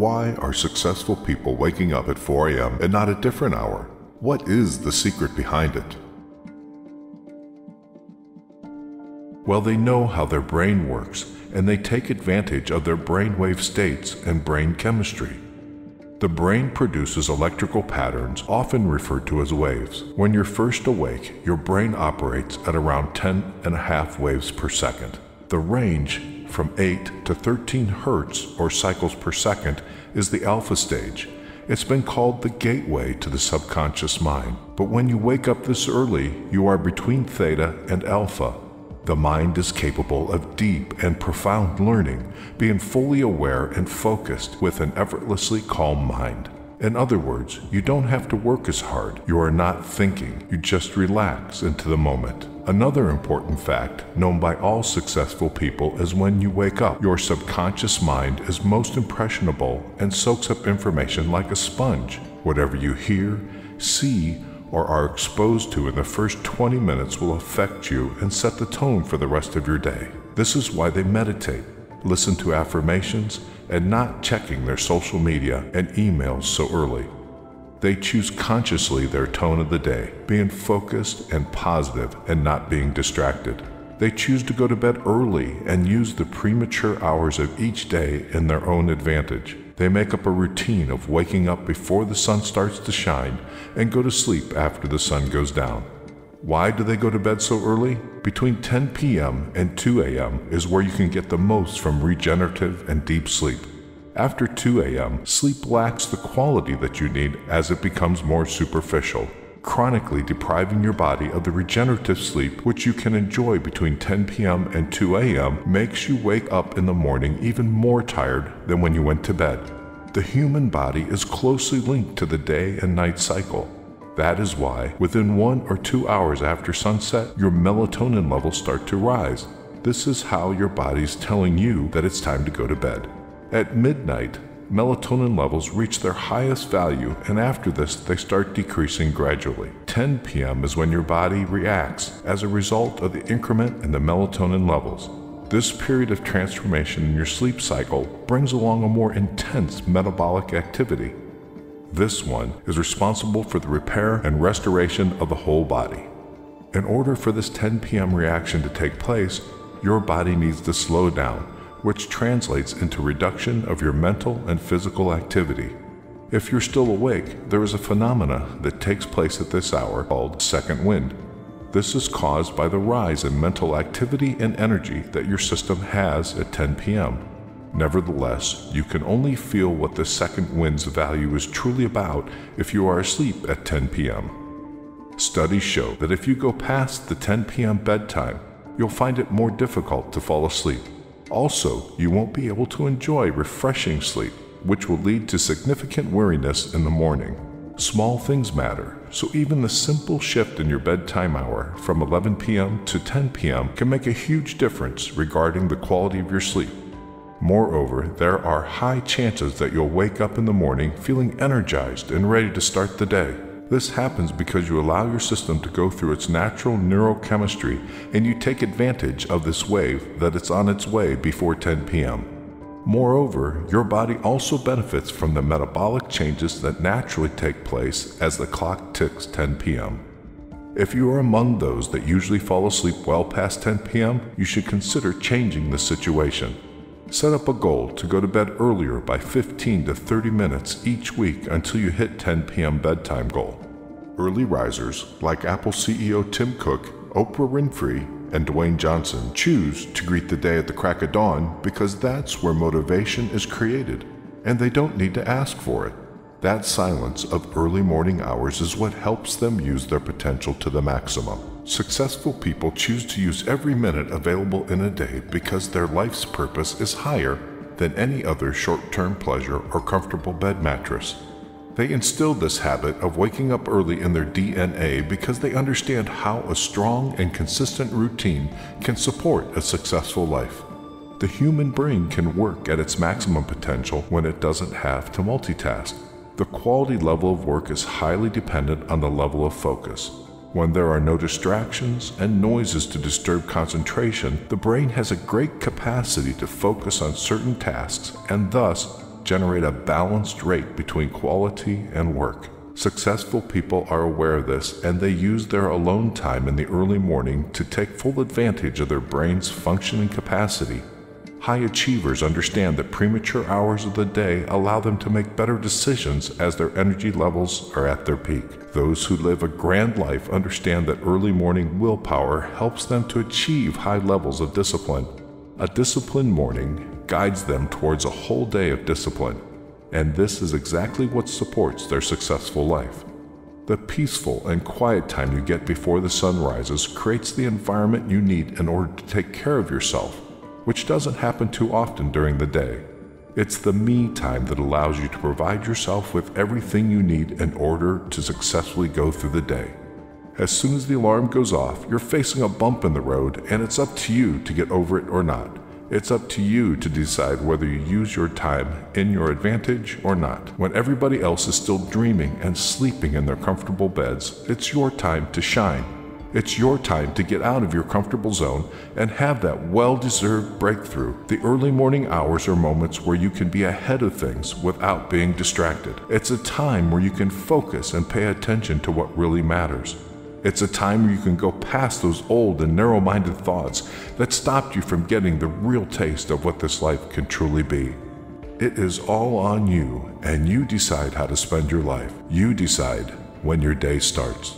Why are successful people waking up at 4 a.m. and not a different hour? What is the secret behind it? Well, they know how their brain works, and they take advantage of their brainwave states and brain chemistry. The brain produces electrical patterns, often referred to as waves. When you're first awake, your brain operates at around 10.5 waves per second. The range from 8 to 13 hertz, or cycles per second, is the alpha stage. It's been called the gateway to the subconscious mind. But when you wake up this early, you are between theta and alpha. The mind is capable of deep and profound learning, being fully aware and focused with an effortlessly calm mind. In other words, you don't have to work as hard. You are not thinking. You just relax into the moment. Another important fact known by all successful people is when you wake up, your subconscious mind is most impressionable and soaks up information like a sponge. Whatever you hear, see, or are exposed to in the first 20 minutes will affect you and set the tone for the rest of your day. This is why they meditate, listen to affirmations, and not checking their social media and emails so early. They choose consciously their tone of the day, being focused and positive and not being distracted. They choose to go to bed early and use the premature hours of each day in their own advantage. They make up a routine of waking up before the sun starts to shine and go to sleep after the sun goes down. Why do they go to bed so early? Between 10 p.m. and 2 a.m. is where you can get the most from regenerative and deep sleep. After 2 a.m., sleep lacks the quality that you need as it becomes more superficial, chronically depriving your body of the regenerative sleep which you can enjoy between 10 p.m. and 2 a.m. makes you wake up in the morning even more tired than when you went to bed. The human body is closely linked to the day and night cycle. That is why, within 1 or 2 hours after sunset, your melatonin levels start to rise. This is how your body's telling you that it's time to go to bed. At midnight, melatonin levels reach their highest value, and after this, they start decreasing gradually. 10 p.m. is when your body reacts as a result of the increment in the melatonin levels. This period of transformation in your sleep cycle brings along a more intense metabolic activity. This one is responsible for the repair and restoration of the whole body. In order for this 10 p.m. reaction to take place, your body needs to slow down, which translates into reduction of your mental and physical activity. If you're still awake, there is a phenomena that takes place at this hour called second wind. This is caused by the rise in mental activity and energy that your system has at 10 p.m. Nevertheless, you can only feel what the second wind's value is truly about if you are asleep at 10 p.m. Studies show that if you go past the 10 p.m. bedtime, you'll find it more difficult to fall asleep. Also, you won't be able to enjoy refreshing sleep, which will lead to significant weariness in the morning. Small things matter, so even the simple shift in your bedtime hour from 11 p.m. to 10 p.m. can make a huge difference regarding the quality of your sleep. Moreover, there are high chances that you'll wake up in the morning feeling energized and ready to start the day. This happens because you allow your system to go through its natural neurochemistry and you take advantage of this wave that it's on its way before 10 p.m. Moreover, your body also benefits from the metabolic changes that naturally take place as the clock ticks 10 p.m. If you are among those that usually fall asleep well past 10 p.m., you should consider changing the situation. Set up a goal to go to bed earlier by 15 to 30 minutes each week until you hit 10 p.m. bedtime goal. Early risers like Apple CEO Tim Cook, Oprah Winfrey, and Dwayne Johnson choose to greet the day at the crack of dawn because that's where motivation is created, and they don't need to ask for it. That silence of early morning hours is what helps them use their potential to the maximum. Successful people choose to use every minute available in a day because their life's purpose is higher than any other short-term pleasure or comfortable bed mattress. They instill this habit of waking up early in their DNA because they understand how a strong and consistent routine can support a successful life. The human brain can work at its maximum potential when it doesn't have to multitask. The quality level of work is highly dependent on the level of focus. When there are no distractions and noises to disturb concentration, the brain has a great capacity to focus on certain tasks and thus generate a balanced rate between quality and work. Successful people are aware of this, and they use their alone time in the early morning to take full advantage of their brain's functioning capacity. High achievers understand that premature hours of the day allow them to make better decisions as their energy levels are at their peak. Those who live a grand life understand that early morning willpower helps them to achieve high levels of discipline. A disciplined morning guides them towards a whole day of discipline, and this is exactly what supports their successful life. The peaceful and quiet time you get before the sun rises creates the environment you need in order to take care of yourself, which doesn't happen too often during the day. It's the me time that allows you to provide yourself with everything you need in order to successfully go through the day. As soon as the alarm goes off, you're facing a bump in the road, and it's up to you to get over it or not. It's up to you to decide whether you use your time in your advantage or not. When everybody else is still dreaming and sleeping in their comfortable beds, it's your time to shine. It's your time to get out of your comfortable zone and have that well-deserved breakthrough. The early morning hours are moments where you can be ahead of things without being distracted. It's a time where you can focus and pay attention to what really matters. It's a time where you can go past those old and narrow-minded thoughts that stopped you from getting the real taste of what this life can truly be. It is all on you, and you decide how to spend your life. You decide when your day starts.